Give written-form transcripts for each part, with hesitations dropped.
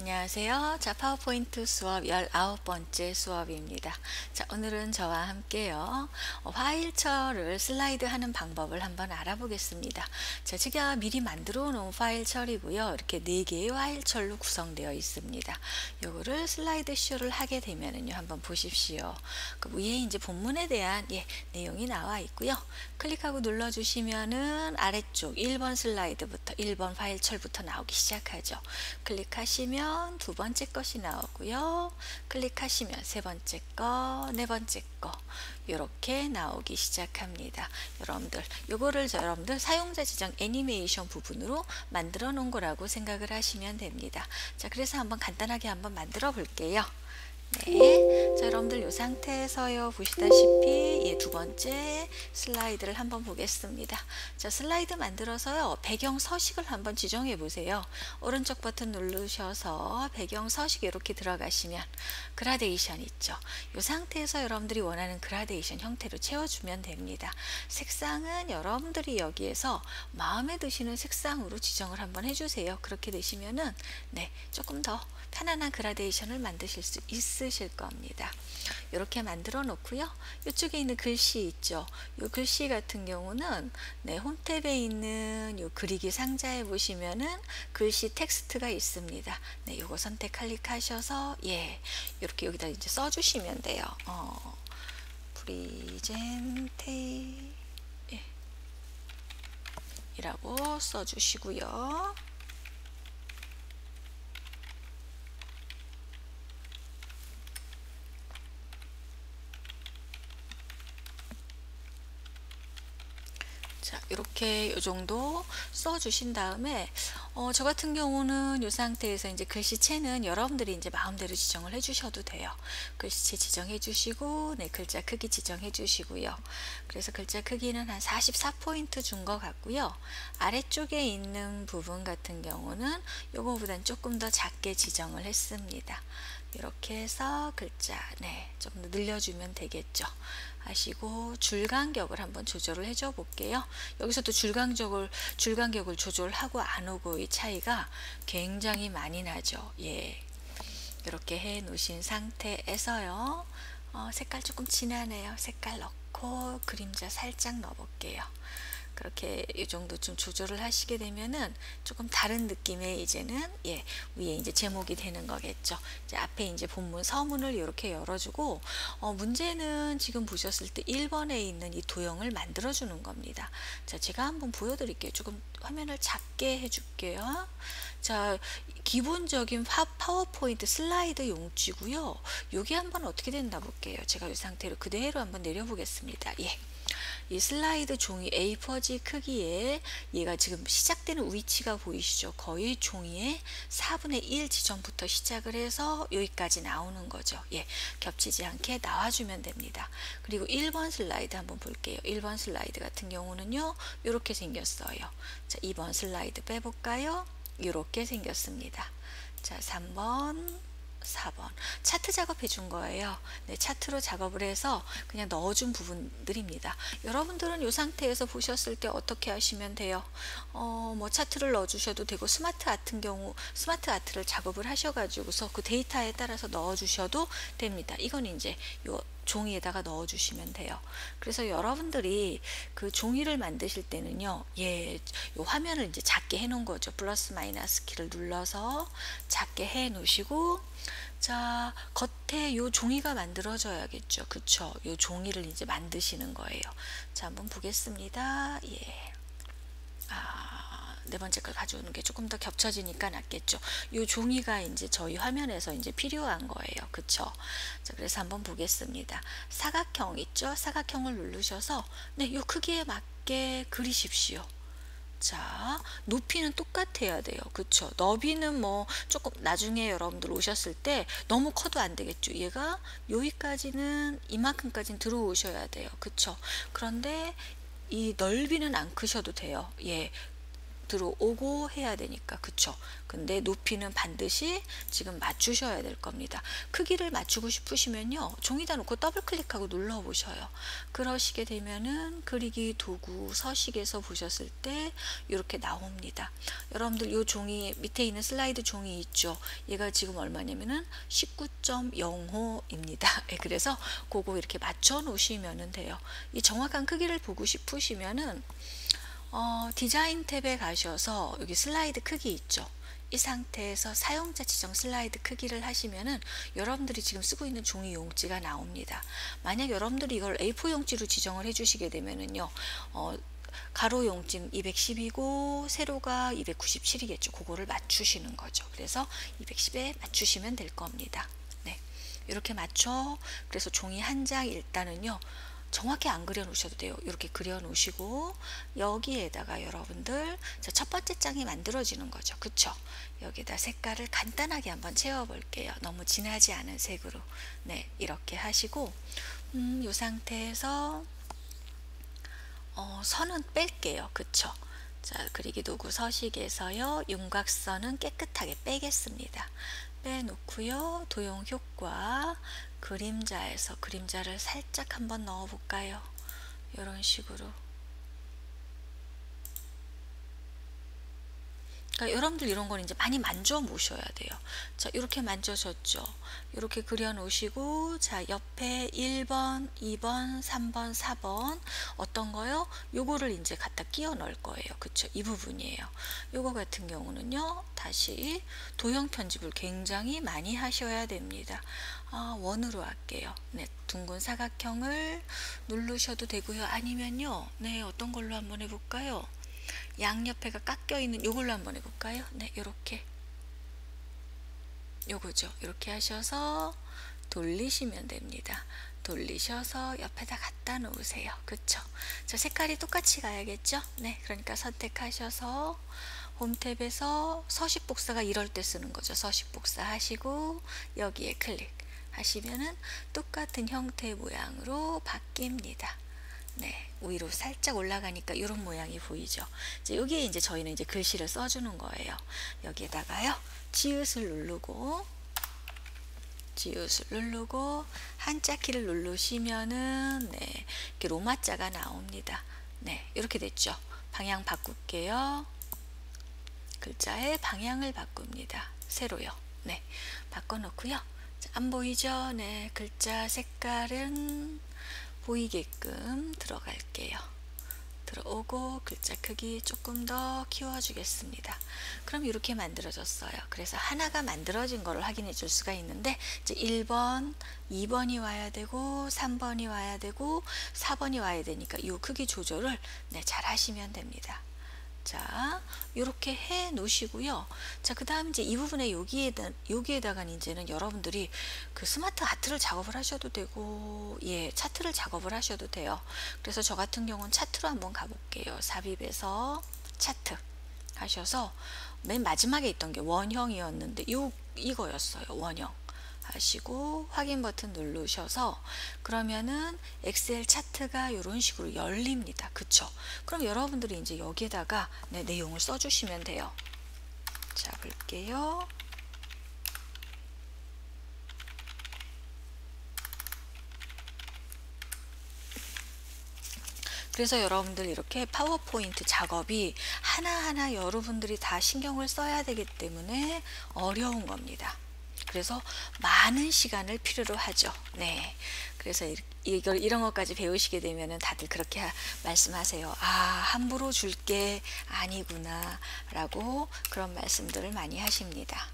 안녕하세요. 자, 파워포인트 수업 19번째 수업입니다. 자, 오늘은 저와 함께요. 파일처를 슬라이드 하는 방법을 한번 알아보겠습니다. 자, 제가 미리 만들어 놓은 파일처이고요. 이렇게 4개의 파일처로 구성되어 있습니다. 요거를 슬라이드 쇼를 하게 되면은요. 한번 보십시오. 그 위에 이제 본문에 대한 내용이 나와 있고요. 클릭하고 눌러 주시면은 아래쪽 1번 슬라이드부터 1번 파일처부터 나오기 시작하죠. 클릭하시면 두 번째 것이 나오고요. 클릭하시면 세 번째 거, 네 번째 거 이렇게 나오기 시작합니다. 여러분들 요거를 여러분들 사용자 지정 애니메이션 부분으로 만들어 놓은 거라고 생각을 하시면 됩니다. 자, 그래서 한번 간단하게 한번 만들어 볼게요. 네, 자, 여러분들 이 상태에서요 보시다시피 두 번째 슬라이드를 한번 보겠습니다. 자, 슬라이드 만들어서요 배경 서식을 한번 지정해 보세요. 오른쪽 버튼 누르셔서 배경 서식 이렇게 들어가시면 그라데이션 있죠. 이 상태에서 여러분들이 원하는 그라데이션 형태로 채워주면 됩니다. 색상은 여러분들이 여기에서 마음에 드시는 색상으로 지정을 한번 해주세요. 그렇게 되시면은 조금 더 편안한 그라데이션을 만드실 수 있으실 겁니다. 이렇게 만들어 놓고요. 이쪽에 있는 글씨 있죠. 이 글씨 같은 경우는 홈탭에 있는 이 그리기 상자에 보시면은 글씨 텍스트가 있습니다. 요거 선택 클릭하셔서 이렇게 여기다 이제 써주시면 돼요. 프리젠테이 이라고 써주시고요. 자, 이렇게 요 정도 써 주신 다음에 저 같은 경우는 이 상태에서 이제 글씨체는 여러분들이 이제 마음대로 지정을 해 주셔도 돼요. 글씨체 지정해 주시고 글자 크기 지정해 주시고요. 그래서 글자 크기는 한 44포인트 준 것 같고요. 아래쪽에 있는 부분 같은 경우는 요거보단 조금 더 작게 지정을 했습니다. 이렇게 해서 글자 조금 더 늘려주면 되겠죠. 하시고 줄 간격을 한번 조절을 해줘 볼게요. 여기서도 줄 간격을 조절하고 안 하고의 차이가 굉장히 많이 나죠. 이렇게 해 놓으신 상태에서요. 색깔 조금 진하네요. 색깔 넣고 그림자 살짝 넣어 볼게요. 그렇게 이 정도 좀 조절을 하시게 되면은 조금 다른 느낌의 이제는 위에 이제 제목이 되는 거겠죠. 이제 앞에 이제 본문 서문을 이렇게 열어주고 문제는 지금 보셨을 때 1번에 있는 이 도형을 만들어 주는 겁니다. 자, 제가 한번 보여드릴게요. 조금 화면을 작게 해줄게요. 자, 기본적인 파워포인트 슬라이드 용지고요. 요게 한번 어떻게 된다 볼게요. 제가 이 상태로 그대로 한번 내려보겠습니다. 이 슬라이드 종이 A4지 크기에 얘가 지금 시작되는 위치가 보이시죠? 거의 종이의 4분의 1 지점부터 시작을 해서 여기까지 나오는 거죠. 겹치지 않게 나와주면 됩니다. 그리고 1번 슬라이드 한번 볼게요. 1번 슬라이드 같은 경우는요, 이렇게 생겼어요. 자, 2번 슬라이드 빼볼까요? 이렇게 생겼습니다. 자, 3번 4번 차트 작업해 준 거예요. 차트로 작업을 해서 그냥 넣어준 부분들입니다. 여러분들은 이 상태에서 보셨을 때 어떻게 하시면 돼요? 뭐 차트를 넣어 주셔도 되고 스마트 아트를 작업을 하셔가지고서 그 데이터에 따라서 넣어 주셔도 됩니다. 이건 이제 요 종이에다가 넣어 주시면 돼요. 그래서 여러분들이 그 종이를 만드실 때는요, 요 화면을 이제 작게 해 놓은 거죠. 플러스 마이너스 키를 눌러서 작게 해 놓으시고, 자, 겉에 요 종이가 만들어져야겠죠. 그쵸? 요 종이를 이제 만드시는 거예요. 자, 한번 보겠습니다. 네 번째 걸 가져오는 게 조금 더 겹쳐지니까 낫겠죠. 이 종이가 이제 저희 화면에서 이제 필요한 거예요. 그쵸? 자, 그래서 한번 보겠습니다. 사각형 있죠? 사각형을 누르셔서 이 크기에 맞게 그리십시오. 자, 높이는 똑같아야 돼요. 그쵸? 너비는 뭐 조금 나중에 여러분들 오셨을 때 너무 커도 안 되겠죠. 얘가 여기까지는 이만큼까지는 들어오셔야 돼요. 그쵸? 그런데 이 넓이는 안 크셔도 돼요. 들어오고 해야 되니까, 그쵸? 근데 높이는 반드시 지금 맞추셔야 될 겁니다. 크기를 맞추고 싶으시면요, 종이다 놓고 더블 클릭하고 눌러 보셔요. 그러시게 되면은 그리기 도구 서식에서 보셨을 때 이렇게 나옵니다. 여러분들 요 종이 밑에 있는 슬라이드 종이 있죠? 얘가 지금 얼마냐면은 19.05입니다. 그래서 그거 이렇게 맞춰 놓으시면 돼요. 이 정확한 크기를 보고 싶으시면은 디자인 탭에 가셔서 여기 슬라이드 크기 있죠? 이 상태에서 사용자 지정 슬라이드 크기를 하시면은 여러분들이 지금 쓰고 있는 종이 용지가 나옵니다. 만약 여러분들이 이걸 A4 용지로 지정을 해 주시게 되면은요, 가로 용지 210이고 세로가 297이겠죠. 그거를 맞추시는 거죠. 그래서 210에 맞추시면 될 겁니다. 네, 이렇게 맞춰. 그래서 종이 한 장 일단은요, 정확히 안 그려 놓으셔도 돼요. 이렇게 그려 놓으시고 여기에다가 여러분들 첫 번째 장이 만들어지는 거죠. 그쵸? 여기다 색깔을 간단하게 한번 채워 볼게요. 너무 진하지 않은 색으로. 네, 이렇게 하시고 이 상태에서 선은 뺄게요. 그쵸? 자, 그리기 도구 서식에서요, 윤곽선은 깨끗하게 빼겠습니다. 빼놓고요, 도형 효과 그림자에서 그림자를 살짝 한번 넣어 볼까요? 이런 식으로. 그러니까 여러분들 이런 건 이제 많이 만져 보셔야 돼요. 자, 이렇게 만져졌죠. 이렇게 그려 놓으시고, 자, 옆에 1번, 2번, 3번, 4번 어떤 거요? 요거를 이제 갖다 끼워 넣을 거예요. 그쵸? 이 부분이에요. 요거 같은 경우는요, 다시 도형 편집을 굉장히 많이 하셔야 됩니다. 원으로 할게요. 네, 둥근 사각형을 누르셔도 되고요. 아니면요, 네, 어떤 걸로 한번 해볼까요? 양옆에가 깎여 있는 요걸로 한번 해볼까요? 네, 요렇게. 요거죠. 이렇게 하셔서 돌리시면 됩니다. 돌리셔서 옆에다 갖다 놓으세요. 그쵸? 저 색깔이 똑같이 가야겠죠? 네, 그러니까 선택하셔서 홈 탭에서 서식 복사가 이럴 때 쓰는 거죠. 서식 복사 하시고 여기에 클릭 하시면은 똑같은 형태의 모양으로 바뀝니다. 네, 위로 살짝 올라가니까 이런 모양이 보이죠. 이제 여기에 이제 저희는 이제 글씨를 써주는 거예요. 여기에다가요, 지읒을 누르고 한자 키를 누르시면은 네, 이렇게 로마자가 나옵니다. 네, 이렇게 됐죠. 방향 바꿀게요. 글자의 방향을 바꿉니다. 세로요. 네, 바꿔놓고요. 안 보이죠? 네, 글자 색깔은 보이게끔 들어갈게요. 들어오고 글자 크기 조금 더 키워주겠습니다. 그럼 이렇게 만들어졌어요. 그래서 하나가 만들어진 거를 확인해 줄 수가 있는데, 이제 1번, 2번이 와야 되고 3번이 와야 되고 4번이 와야 되니까 이 크기 조절을 네, 잘 하시면 됩니다. 자, 이렇게 해 놓으시고요. 자, 그 다음 이제 이 부분에 여기에다가 이제는 여러분들이 그 스마트 아트를 작업을 하셔도 되고, 예, 차트를 작업을 하셔도 돼요. 그래서 저 같은 경우는 차트로 한번 가볼게요. 삽입에서 차트 하셔서 맨 마지막에 있던 게 원형이었는데 이거였어요. 원형. 하시고 확인 버튼 누르셔서 그러면은 엑셀 차트가 이런 식으로 열립니다. 그쵸? 그럼 여러분들이 이제 여기에다가 네, 내용을 써주시면 돼요. 자, 볼게요. 그래서 여러분들 이렇게 파워포인트 작업이 하나하나 여러분들이 다 신경을 써야 되기 때문에 어려운 겁니다. 그래서 많은 시간을 필요로 하죠. 네. 그래서 이런 것까지 배우시게 되면은 다들 그렇게 말씀하세요. 아, 함부로 줄 게 아니구나 라고 그런 말씀들을 많이 하십니다.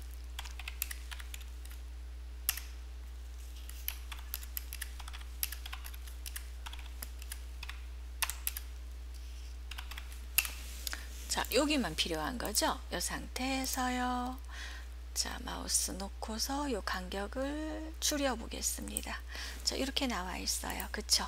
자, 여기만 필요한 거죠. 이 상태에서요. 자, 마우스 놓고서 요 간격을 줄여 보겠습니다. 자, 이렇게 나와 있어요. 그쵸?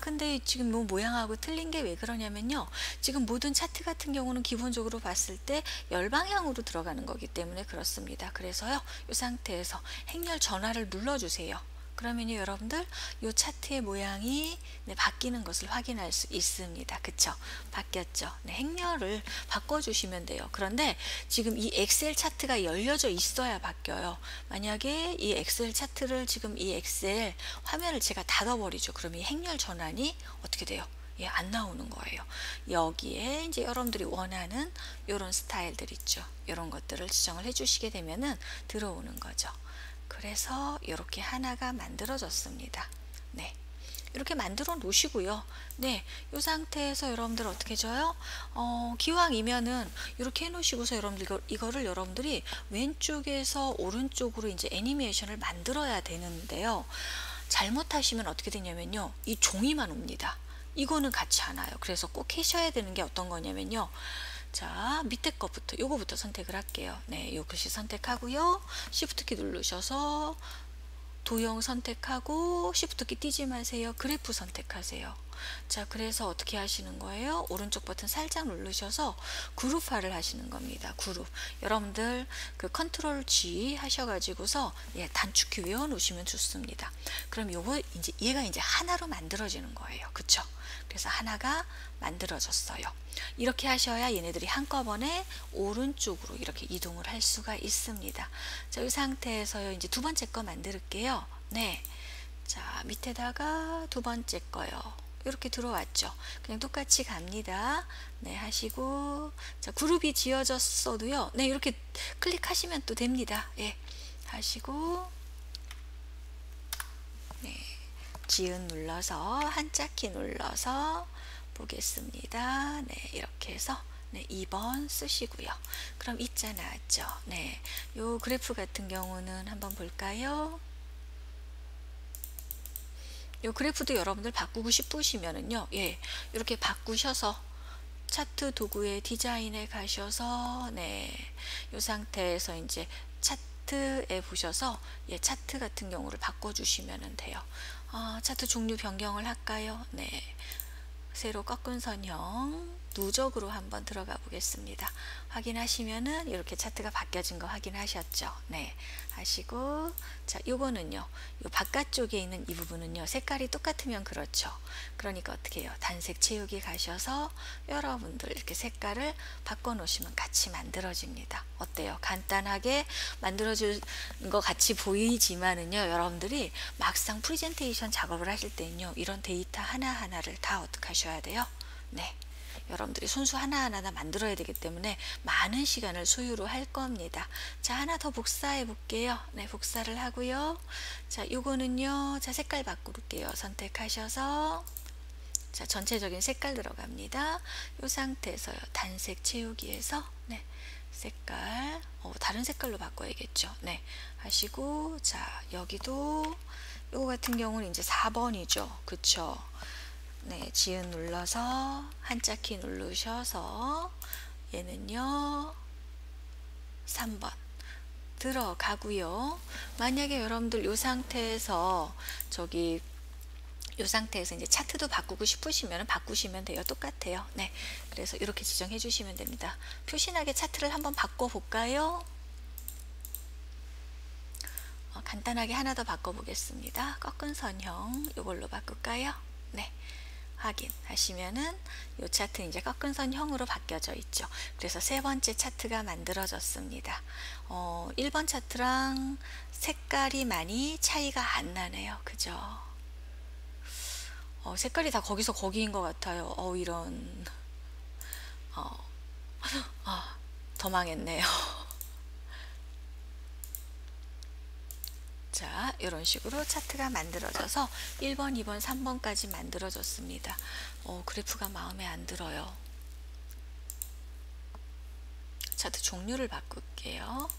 근데 지금 뭐 모양하고 틀린 게 왜 그러냐면요. 지금 모든 차트 같은 경우는 기본적으로 봤을 때 열방향으로 들어가는 거기 때문에 그렇습니다. 그래서요, 이 상태에서 행렬 전화를 눌러주세요. 그러면요, 여러분들 요 차트의 모양이 네, 바뀌는 것을 확인할 수 있습니다. 그쵸? 바뀌었죠? 네, 행렬을 바꿔주시면 돼요. 그런데 지금 이 엑셀 차트가 열려져 있어야 바뀌어요. 만약에 이 엑셀 차트를 지금 이 엑셀 화면을 제가 닫아버리죠. 그럼 이 행렬 전환이 어떻게 돼요? 예, 안 나오는 거예요. 여기에 이제 여러분들이 원하는 이런 스타일들 있죠. 이런 것들을 지정을 해주시게 되면은 들어오는 거죠. 그래서 이렇게 하나가 만들어졌습니다. 네. 이렇게 만들어 놓으시고요. 네, 이 상태에서 여러분들 어떻게 줘요? 기왕이면은 이렇게 해 놓으시고서 여러분들 이거를 여러분들이 왼쪽에서 오른쪽으로 이제 애니메이션을 만들어야 되는데요. 잘못하시면 어떻게 되냐면요. 이 종이만 옵니다. 이거는 같이 안 와요. 그래서 꼭 하셔야 되는 게 어떤 거냐면요. 자, 밑에 거부터 요거부터 선택을 할게요. 네, 요 글씨 선택하고요. Shift 키 누르셔서 도형 선택하고 Shift 키 띄지 마세요. 그래프 선택하세요. 자, 그래서 어떻게 하시는 거예요? 오른쪽 버튼 살짝 누르셔서 그룹화를 하시는 겁니다. 그룹. 여러분들 그 컨트롤 G 하셔가지고서 예, 단축키 외워 놓으시면 좋습니다. 그럼 요거 이제 얘가 이제 하나로 만들어지는 거예요. 그쵸? 그래서 하나가 만들어졌어요. 이렇게 하셔야 얘네들이 한꺼번에 오른쪽으로 이렇게 이동을 할 수가 있습니다. 자, 이 상태에서요, 이제 두 번째 거 만들게요. 네. 자, 밑에다가 두 번째 거요. 이렇게 들어왔죠. 그냥 똑같이 갑니다. 네, 하시고, 자, 그룹이 지어졌어도요. 네, 이렇게 클릭하시면 또 됩니다. 예, 하시고, 네, 지은 눌러서 한자키 눌러서 보겠습니다. 네, 이렇게 해서 네, 2번 쓰시고요. 그럼 이자 나왔죠. 네, 요 그래프 같은 경우는 한번 볼까요? 요 그래프도 여러분들 바꾸고 싶으시면은요, 예, 이렇게 바꾸셔서 차트 도구의 디자인에 가셔서, 네, 요 상태에서 이제 차트에 보셔서, 예, 차트 같은 경우를 바꿔주시면 돼요. 차트 종류 변경을 할까요? 네, 세로 꺾은 선형 누적으로 한번 들어가 보겠습니다. 확인하시면은 이렇게 차트가 바뀌어진 거 확인하셨죠? 네, 하시고, 자, 요거는요, 요 바깥쪽에 있는 이 부분은요, 색깔이 똑같으면 그렇죠. 그러니까 어떻게 해요? 단색 채우기 가셔서 여러분들 이렇게 색깔을 바꿔 놓으시면 같이 만들어집니다. 어때요? 간단하게 만들어진 것 같이 보이지만은요, 여러분들이 막상 프레젠테이션 작업을 하실 때는요, 이런 데이터 하나하나를 다 어떻게 하셔야 돼요? 네, 여러분들이 손수 하나하나 다 만들어야 되기 때문에 많은 시간을 소요로 할 겁니다. 자, 하나 더 복사해 볼게요. 네, 복사를 하고요. 자, 요거는요, 자, 색깔 바꿀게요. 선택하셔서, 자, 전체적인 색깔 들어갑니다. 요 상태에서요, 단색 채우기에서, 네, 색깔, 다른 색깔로 바꿔야겠죠. 네, 하시고, 자, 여기도, 요거 같은 경우는 이제 4번이죠. 그쵸? 네, 지은 눌러서 한자키 누르셔서 얘는요 3번 들어가고요. 만약에 여러분들 요 상태에서 요 상태에서 이제 차트도 바꾸고 싶으시면 바꾸시면 돼요. 똑같아요. 네, 그래서 이렇게 지정해 주시면 됩니다. 표시나게 차트를 한번 바꿔 볼까요? 간단하게 하나 더 바꿔 보겠습니다. 꺾은 선형 이걸로 바꿀까요? 네, 확인하시면은 이 차트 이제 꺾은 선형으로 바뀌어져 있죠. 그래서 세 번째 차트가 만들어졌습니다. 1번 차트랑 색깔이 많이 차이가 안 나네요. 그죠? 색깔이 다 거기서 거기인 것 같아요. 이런 더 망했네요. 자, 이런 식으로 차트가 만들어져서 1번, 2번, 3번까지 만들어졌습니다. 그래프가 마음에 안 들어요. 차트 종류를 바꿀게요.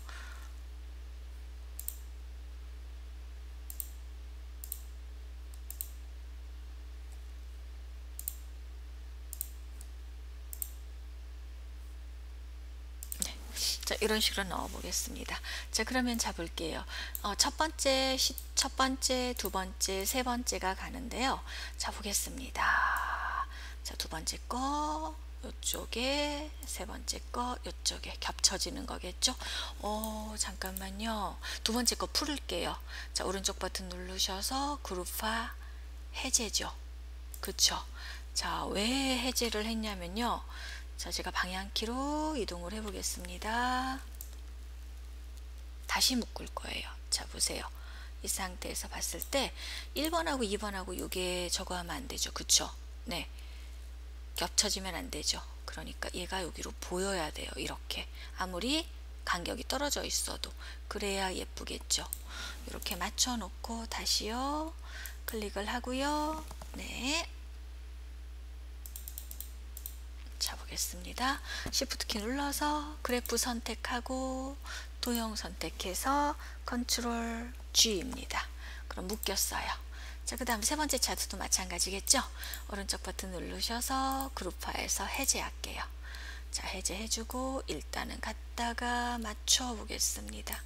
자, 이런 식으로 넣어 보겠습니다. 자, 그러면 잡을게요. 첫 번째, 두 번째, 세 번째가 가는데요. 자, 보겠습니다. 자, 두 번째 거, 요쪽에 세 번째 거 요쪽에 겹쳐지는 거겠죠. 잠깐만요. 두 번째 거 풀을게요. 자, 오른쪽 버튼 누르셔서 그룹화 해제죠. 그쵸? 자, 왜 해제를 했냐면요. 자, 제가 방향키로 이동을 해 보겠습니다. 다시 묶을 거예요. 자, 보세요. 이 상태에서 봤을 때 1번하고 2번하고 요게 저거 하면 안 되죠. 그쵸? 네. 겹쳐지면 안 되죠. 그러니까 얘가 여기로 보여야 돼요. 이렇게. 아무리 간격이 떨어져 있어도. 그래야 예쁘겠죠. 이렇게 맞춰 놓고 다시요. 클릭을 하고요. 네. 자, 보겠습니다. Shift 키 눌러서 그래프 선택하고 도형 선택해서 컨트롤 G입니다. 그럼 묶였어요. 자, 그 다음 세 번째 차트도 마찬가지겠죠. 오른쪽 버튼 누르셔서 그룹화해서 해제할게요. 자, 해제해주고 일단은 갖다가 맞춰 보겠습니다.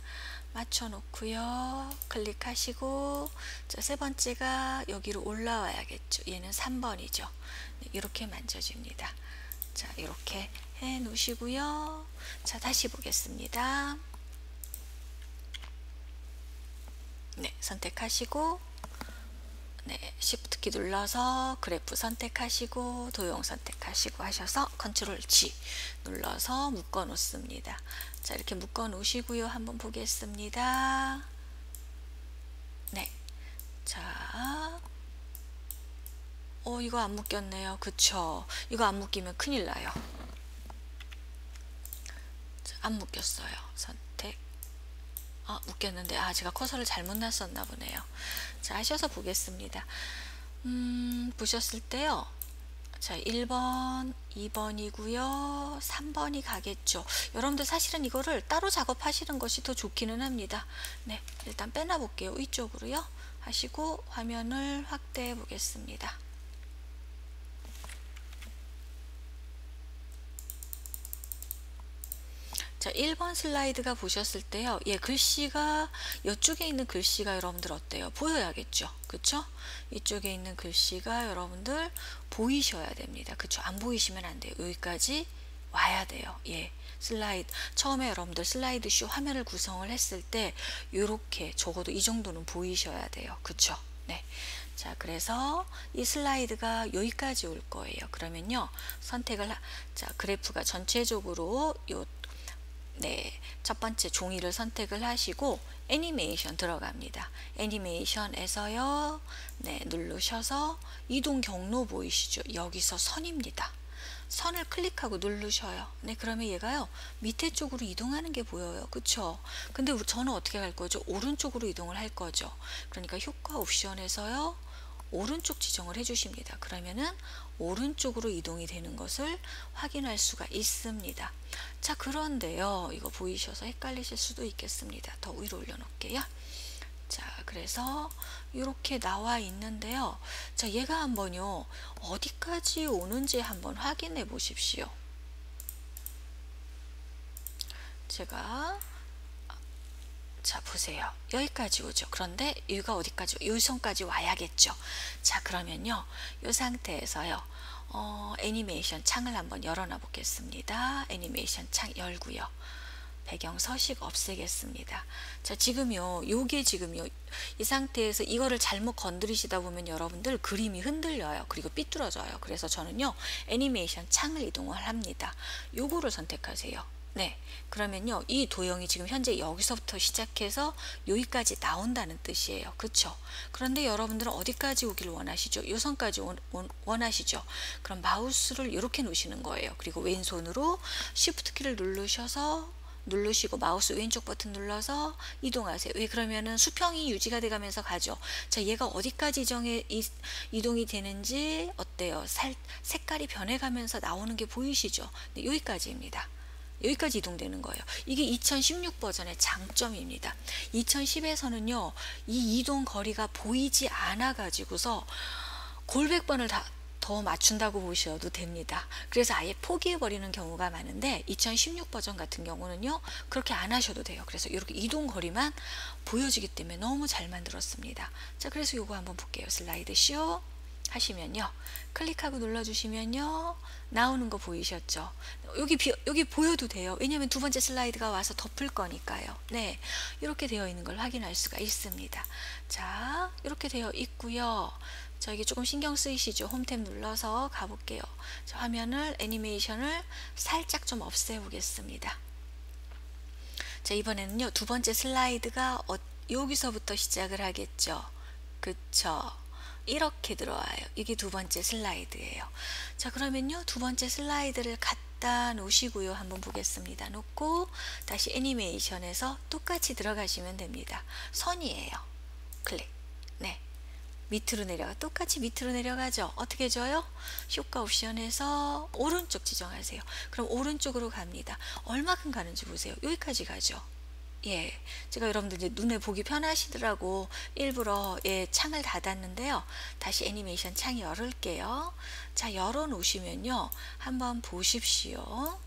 맞춰 놓고요. 클릭하시고, 자, 세 번째가 여기로 올라와야겠죠. 얘는 3번이죠. 네, 이렇게 만져집니다. 자, 이렇게 해 놓으시고요. 자, 다시 보겠습니다. 네, 선택하시고, 네, Shift 키 눌러서 그래프 선택하시고 도형 선택하시고 하셔서 컨트롤 G 눌러서 묶어 놓습니다. 자, 이렇게 묶어 놓으시고요. 한번 보겠습니다. 네. 자, 이거 안 묶였네요. 그쵸? 이거 안 묶이면 큰일 나요. 자, 안 묶였어요. 선택. 묶였는데, 제가 커서를 잘못 놨었나 보네요. 자, 하셔서 보겠습니다. 보셨을 때요. 자, 1번, 2번이고요. 3번이 가겠죠. 여러분들 사실은 이거를 따로 작업하시는 것이 더 좋기는 합니다. 네, 일단 빼놔 볼게요. 위쪽으로요. 하시고 화면을 확대해 보겠습니다. 자, 1번 슬라이드가 보셨을 때요. 예, 글씨가 이쪽에 있는 글씨가 여러분들 어때요? 보여야겠죠. 그쵸? 이쪽에 있는 글씨가 여러분들 보이셔야 됩니다. 그쵸? 안 보이시면 안 돼요. 여기까지 와야 돼요. 예. 슬라이드 처음에 여러분들 슬라이드 쇼 화면을 구성을 했을 때 요렇게 적어도 이 정도는 보이셔야 돼요. 그쵸? 네. 자, 그래서 이 슬라이드가 여기까지 올 거예요. 그러면요. 자, 그래프가 전체적으로 네, 첫 번째 종이를 선택을 하시고 애니메이션 들어갑니다. 애니메이션에서요. 네, 누르셔서 이동 경로 보이시죠? 여기서 선입니다. 선을 클릭하고 누르셔요. 네, 그러면 얘가요. 밑에 쪽으로 이동하는 게 보여요. 그쵸? 근데 저는 어떻게 갈 거죠? 오른쪽으로 이동을 할 거죠. 그러니까 효과 옵션에서요. 오른쪽 지정을 해 주십니다. 그러면은 오른쪽으로 이동이 되는 것을 확인할 수가 있습니다. 자, 그런데요. 이거 보이셔서 헷갈리실 수도 있겠습니다. 더 위로 올려놓을게요. 자, 그래서 이렇게 나와 있는데요. 자, 얘가 한번요. 어디까지 오는지 한번 확인해 보십시오. 제가 자, 보세요. 여기까지 오죠. 그런데 여기가 어디까지, 요 선까지 와야겠죠. 자, 그러면요. 이 상태에서요. 애니메이션 창을 한번 열어놔 보겠습니다. 애니메이션 창 열고요. 배경 서식 없애겠습니다. 자, 지금요. 요게 지금요. 이 상태에서 이거를 잘못 건드리시다 보면 여러분들 그림이 흔들려요. 그리고 삐뚤어져요. 그래서 저는요. 애니메이션 창을 이동을 합니다. 요거를 선택하세요. 네, 그러면요 이 도형이 지금 현재 여기서부터 시작해서 여기까지 나온다는 뜻이에요. 그쵸? 그런데 여러분들은 어디까지 오기를 원하시죠? 요 선까지 원하시죠? 그럼 마우스를 이렇게 놓으시는 거예요. 그리고 왼손으로 Shift 키를 누르시고 마우스 왼쪽 버튼 눌러서 이동하세요. 왜? 그러면은 수평이 유지가 돼 가면서 가죠. 자, 얘가 어디까지 이동이 되는지 어때요? 색깔이 변해가면서 나오는 게 보이시죠? 네, 여기까지입니다. 여기까지 이동되는 거예요. 이게 2016 버전의 장점입니다. 2010에서는요, 이 이동 거리가 보이지 않아 가지고서 골백번을 더 맞춘다고 보셔도 됩니다. 그래서 아예 포기해 버리는 경우가 많은데 2016 버전 같은 경우는요, 그렇게 안 하셔도 돼요. 그래서 이렇게 이동 거리만 보여지기 때문에 너무 잘 만들었습니다. 자, 그래서 요거 한번 볼게요. 슬라이드 쇼 하시면요. 클릭하고 눌러주시면요. 나오는 거 보이셨죠? 여기 보여도 돼요. 왜냐면 두 번째 슬라이드가 와서 덮을 거니까요. 네. 이렇게 되어 있는 걸 확인할 수가 있습니다. 자, 이렇게 되어 있고요. 자, 이게 조금 신경 쓰이시죠? 홈 탭 눌러서 가볼게요. 자, 화면을, 애니메이션을 살짝 좀 없애보겠습니다. 자, 이번에는요. 두 번째 슬라이드가 여기서부터 시작을 하겠죠. 그쵸? 이렇게 들어와요. 이게 두 번째 슬라이드예요. 자, 그러면요. 두 번째 슬라이드를 갖다 놓으시고요. 한번 보겠습니다. 놓고 다시 애니메이션에서 똑같이 들어가시면 됩니다. 선이에요. 클릭. 네. 밑으로 내려가. 똑같이 밑으로 내려가죠. 어떻게 줘요? 효과 옵션에서 오른쪽 지정하세요. 그럼 오른쪽으로 갑니다. 얼마큼 가는지 보세요. 여기까지 가죠. 예, 제가 여러분들 이제 눈에 보기 편하시더라고 일부러 창을 닫았는데요. 다시 애니메이션 창 열을게요. 자, 열어 놓으시면요. 한번 보십시오.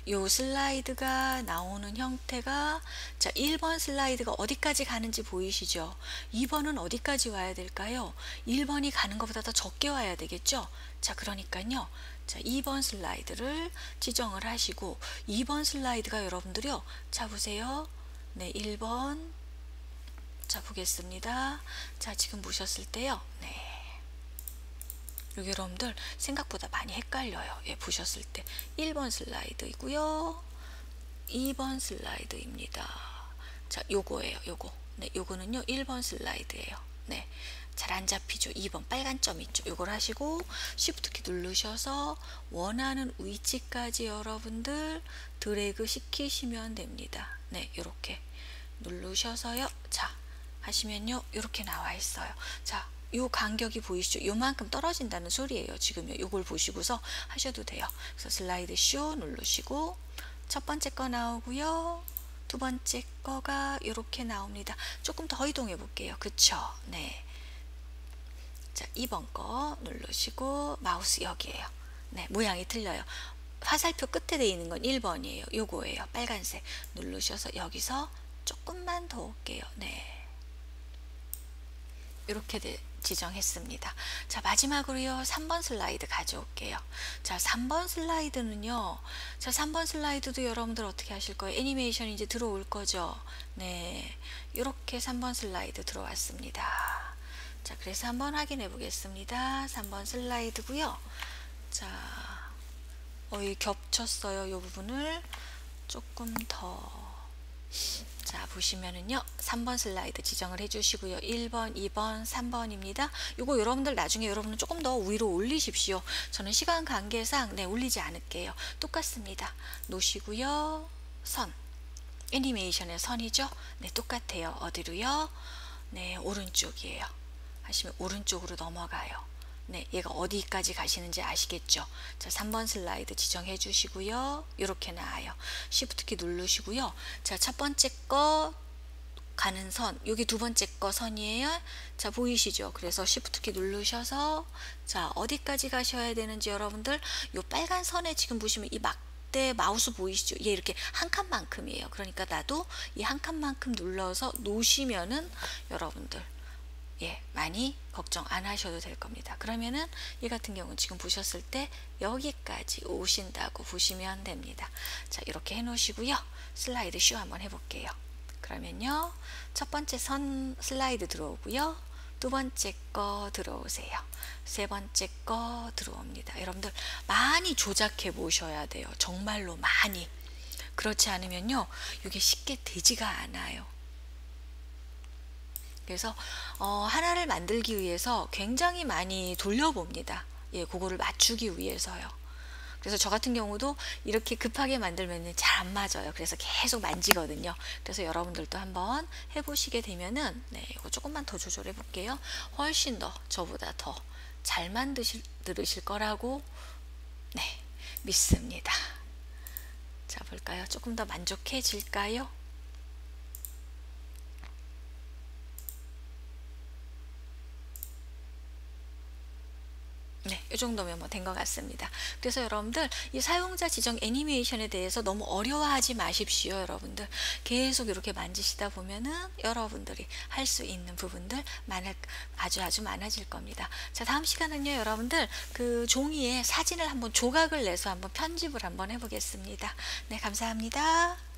요 슬라이드가 나오는 형태가, 자, 1번 슬라이드가 어디까지 가는지 보이시죠? 2번은 어디까지 와야 될까요? 1번이 가는 것보다 더 적게 와야 되겠죠? 자, 그러니까요. 자, 2번 슬라이드를 지정을 하시고 2번 슬라이드가 여러분들이요. 자, 보세요. 네, 1번. 자, 보겠습니다. 자, 지금 보셨을 때요. 네. 여기 여러분들 생각보다 많이 헷갈려요. 예, 보셨을 때 1번 슬라이드이고요. 2번 슬라이드입니다. 자, 요거예요. 요거. 네, 요거는요. 1번 슬라이드예요. 네. 잘 안 잡히죠. 2번 빨간 점 있죠. 요걸 하시고 Shift 키 누르셔서 원하는 위치까지 여러분들 드래그 시키시면 됩니다. 네, 요렇게 누르셔서요. 자, 하시면요. 요렇게 나와 있어요. 자, 요 간격이 보이시죠? 요만큼 떨어진다는 소리예요. 지금요. 요걸 보시고서 하셔도 돼요. 그래서 슬라이드 쇼 누르시고 첫 번째 거 나오고요. 두 번째 거가 이렇게 나옵니다. 조금 더 이동해 볼게요. 그쵸? 네. 자, 2번 거 누르시고 마우스 여기에요. 네, 모양이 틀려요. 화살표 끝에 돼 있는 건 1번이에요. 요거예요. 빨간색 누르셔서 여기서 조금만 더 올게요. 네. 이렇게 지정했습니다. 자, 마지막으로요. 3번 슬라이드 가져올게요. 자, 3번 슬라이드는요. 자, 3번 슬라이드도 여러분들 어떻게 하실 거예요? 애니메이션이 이제 들어올 거죠. 네. 이렇게 3번 슬라이드 들어왔습니다. 자, 그래서 한번 확인해 보겠습니다. 3번 슬라이드고요. 자, 이 겹쳤어요. 이 부분을 조금 더. 자, 보시면은요. 3번 슬라이드 지정을 해주시고요. 1번, 2번, 3번입니다. 요거 여러분들 나중에 여러분은 조금 더 위로 올리십시오. 저는 시간 관계상 올리지 않을게요. 똑같습니다. 놓으시고요. 선. 애니메이션의 선이죠? 네, 똑같아요. 어디로요? 네, 오른쪽이에요. 하시면 오른쪽으로 넘어가요. 네, 얘가 어디까지 가시는지 아시겠죠? 자, 3번 슬라이드 지정해 주시고요. 이렇게 나와요. Shift 키 누르시고요. 자, 첫 번째 거 가는 선, 여기 두 번째 거 선이에요. 자, 보이시죠? 그래서 Shift 키 누르셔서 자, 어디까지 가셔야 되는지 여러분들 요 빨간 선에 지금 보시면 이 막대 마우스 보이시죠? 얘 이렇게 한 칸만큼이에요. 그러니까 나도 이 한 칸만큼 눌러서 놓으시면은 여러분들 많이 걱정 안 하셔도 될 겁니다. 그러면은 이 같은 경우는 지금 보셨을 때 여기까지 오신다고 보시면 됩니다. 자, 이렇게 해 놓으시고요. 슬라이드 쇼 한번 해볼게요. 그러면요. 첫 번째 선 슬라이드 들어오고요. 두 번째 거 들어오세요. 세 번째 거 들어옵니다. 여러분들 많이 조작해 보셔야 돼요. 정말로 많이. 그렇지 않으면요. 이게 쉽게 되지가 않아요. 그래서 하나를 만들기 위해서 굉장히 많이 돌려봅니다. 예, 그거를 맞추기 위해서요. 그래서 저 같은 경우도 이렇게 급하게 만들면 잘 안 맞아요. 그래서 계속 만지거든요. 그래서 여러분들도 한번 해보시게 되면은 이거 조금만 더 조절해 볼게요. 훨씬 더 저보다 더 잘 만드실 거라고 믿습니다. 자, 볼까요? 조금 더 만족해질까요? 네, 이 정도면 뭐 된 것 같습니다. 그래서 여러분들 이 사용자 지정 애니메이션에 대해서 너무 어려워하지 마십시오. 여러분들 계속 이렇게 만지시다 보면은 여러분들이 할 수 있는 부분들 아주 많아질 겁니다. 자, 다음 시간은요, 여러분들 그 종이에 사진을 한번 조각을 내서 한번 편집을 한번 해보겠습니다. 네, 감사합니다.